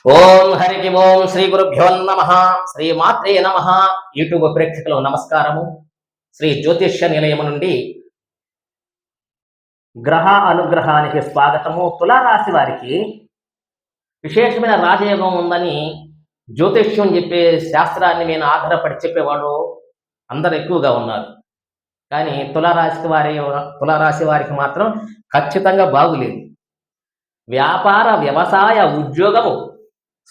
ఓం హరికి ఓం శ్రీ గురుభ్యో నమ శ్రీ మాత్రే నమ. యూట్యూబ్ ప్రేక్షకులు నమస్కారము. శ్రీ జ్యోతిష్య నిలయము నుండి గ్రహ అనుగ్రహానికి స్వాగతము. తులారాశి వారికి విశేషమైన రాజయోగం ఉందని జ్యోతిష్యం చెప్పే శాస్త్రాన్ని నేను ఆధారపడి చెప్పేవాడు అందరు ఎక్కువగా ఉన్నారు. కానీ తులారాశి వారికి మాత్రం ఖచ్చితంగా బాగులేదు. వ్యాపార వ్యవసాయ ఉద్యోగము,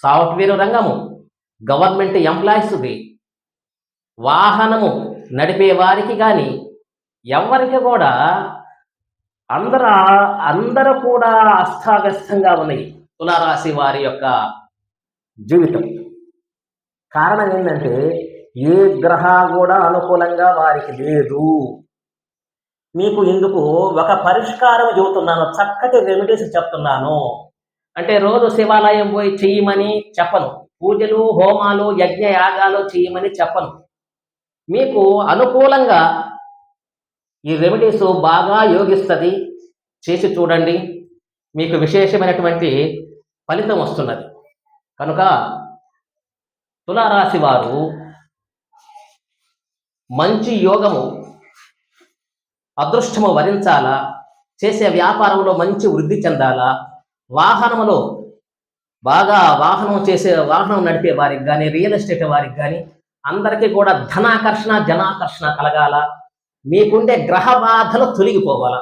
సాఫ్ట్వేర్ రంగము, గవర్నమెంట్ ఎంప్లాయీస్ది, వాహనము నడిపే వారికి కానీ ఎవరికి కూడా అందరూ కూడా అస్తావ్యస్తంగా ఉన్నాయి తులారాశి వారి యొక్క జీవితం. కారణం ఏంటంటే ఏ గ్రహ కూడా అనుకూలంగా వారికి లేదు. మీకు ఇందుకు ఒక పరిష్కారం చెబుతున్నాను, చక్కటి రెమెడీస్ చెప్తున్నాను. అంటే రోజు శివాలయం పోయి చెయ్యమని చెప్పను, పూజలు హోమాలు యజ్ఞ యాగాలు చేయమని చెప్పను. మీకు అనుకూలంగా ఈ రెమెడీస్ బాగా యోగిస్తుంది, చేసి చూడండి, మీకు విశేషమైనటువంటి ఫలితం వస్తున్నది. కనుక తులారాశి వారు మంచి యోగము, అదృష్టము వరించాలా, చేసే వ్యాపారంలో మంచి వృద్ధి చెందాలా, వాహనములో బాగా వాహనం నడిపే వారికి కానీ, రియల్ ఎస్టేట్ వారికి కానీ అందరికీ కూడా ధనాకర్షణ జనాకర్షణ కలగాల. మీకుండే గ్రహ బాధలు తొలగిపోవాలా.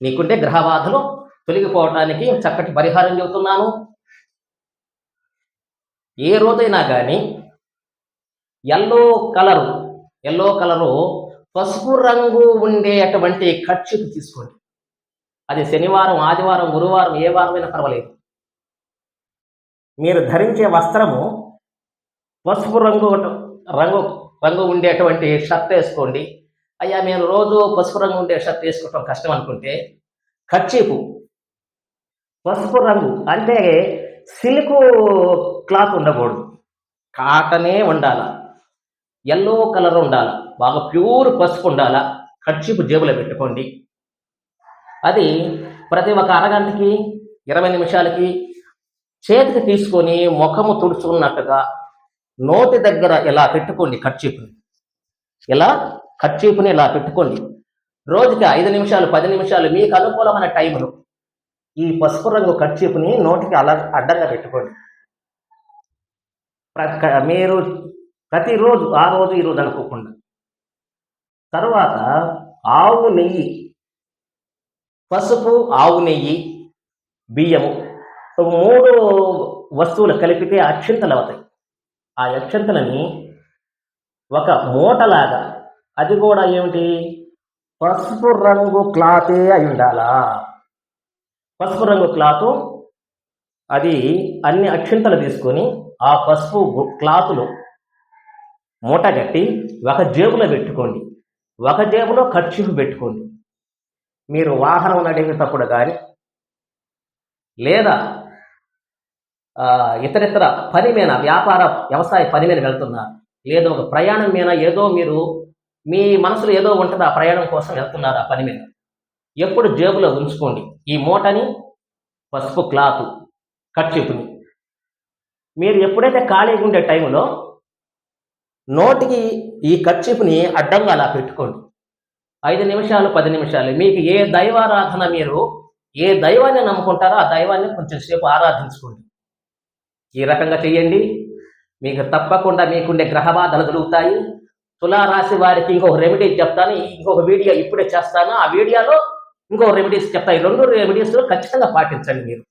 మీకుండే గ్రహ బాధలు తొలగిపోవటానికి చక్కటి పరిహారం చెబుతున్నాను. ఏ రోజైనా కానీ ఎల్లో కలరు పసుపు రంగు ఉండేటువంటి ఖర్చుకు తీసుకోండి. అది శనివారం, ఆదివారం, గురువారం, ఏ వారమైనా పర్వాలేదు. మీరు ధరించే వస్త్రము పసుపు రంగు ఉండేటువంటి షర్ట్ వేసుకోండి. అయ్యా మేము రోజు పసుపు రంగు ఉండే షర్ట్ వేసుకోవటం కష్టం అనుకుంటే కర్చీపు పసుపు రంగు, అంటే సిల్క్ క్లాత్ ఉండకూడదు, కాటనే ఉండాల, ఎల్లో కలర్ ఉండాల, బాగా ప్యూర్ పసుపు ఉండాల. కర్చీపు జేబులో పెట్టుకోండి. అది ప్రతి ఒక్క అరగంటకి 20 నిమిషాలకి చేతికి తీసుకొని ముఖము తుడుచుకున్నట్టుగా నోటి దగ్గర ఇలా పెట్టుకోండి. కర్చీపుని ఇలా పెట్టుకోండి. రోజుకి 5 నిమిషాలు 10 నిమిషాలు మీకు అనుకూలమైన టైంలో ఈ పసుపు రంగు కర్చీపుని నోటికి అలా అడ్డంగా పెట్టుకోండి. మీరు ప్రతిరోజు ఆ రోజు ఈ రోజు అనుకోకుండా. తర్వాత ఆవు నెయ్యి, పసుపు, ఆవు నెయ్యి, బియ్యము 3 వస్తువులు కలిపితే అక్షింతలు అవుతాయి. ఆ అక్షింతలని ఒక మూటలాగా, అది కూడా ఏమిటి, పసుపు రంగు క్లాతే అయి ఉండాలా. పసుపు రంగు క్లాతు, అది అన్ని అక్షింతలు తీసుకొని ఆ పసుపు క్లాతులు మూట కట్టి ఒక జేబులో పెట్టుకోండి. ఒక జేబులో ఖర్చు పెట్టుకోండి. మీరు వాహనం నడిపేటప్పుడు కానీ, లేదా ఇతరితర పని మీద, వ్యాపార వ్యవసాయ పని మీద వెళ్తున్నారు, లేదా ఒక ప్రయాణం మీద, ఏదో మీరు మీ మనసులో ఏదో ఉంటుంది, ఆ ప్రయాణం కోసం వెళ్తున్నారు, ఆ పని మీద ఎప్పుడు జేబులో ఉంచుకోండి ఈ మూటని, పసుపు క్లాత్, కర్చీపుని. మీరు ఎప్పుడైతే ఖాళీగా ఉండే టైంలో నోటికి ఈ కర్చీపుని అడ్డంగా అలా పెట్టుకోండి. 5 నిమిషాలు 10 నిమిషాలు. మీకు ఏ దైవారాధన, మీరు ఏ దైవాన్ని నమ్ముకుంటారో ఆ దైవాన్ని కొంచెం సేపు ఆరాధించుకోండి. ఈ రకంగా చేయండి, మీకు తప్పకుండా మీకుండే గ్రహ బాధలు దొరుకుతాయి. తులారాశి వారికి ఇంకొక రెమెడీ చెప్తాను, ఇంకొక వీడియో ఇప్పుడే చేస్తాను. ఆ వీడియోలో ఇంకొక రెమెడీస్ చెప్తాయి. 2 రెమెడీస్ ఖచ్చితంగా పాటించండి మీరు.